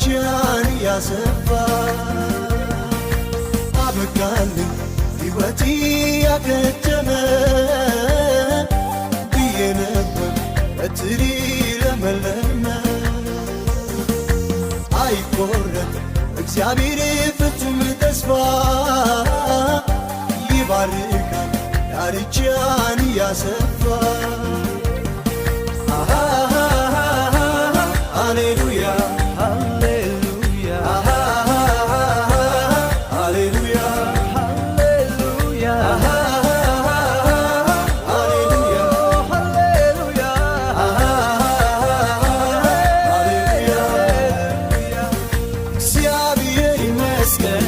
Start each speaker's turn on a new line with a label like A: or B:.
A: ዳርቻን ያሰፋ አበቃልኝ ሕይወቴ ያከተመ ብዬ ነበር በትሪ ለመለመ አይቆረጥ እግዚአብሔር ፍጹም ተስፋ ይባርካል ዳርቻን ያሰፋ ሃሌሉያ ሃሌሉያ ሃሌሉያ ሃሌሉያ ሃሌሉያ ሃሌሉያ እግዚአብሔር ይመስገን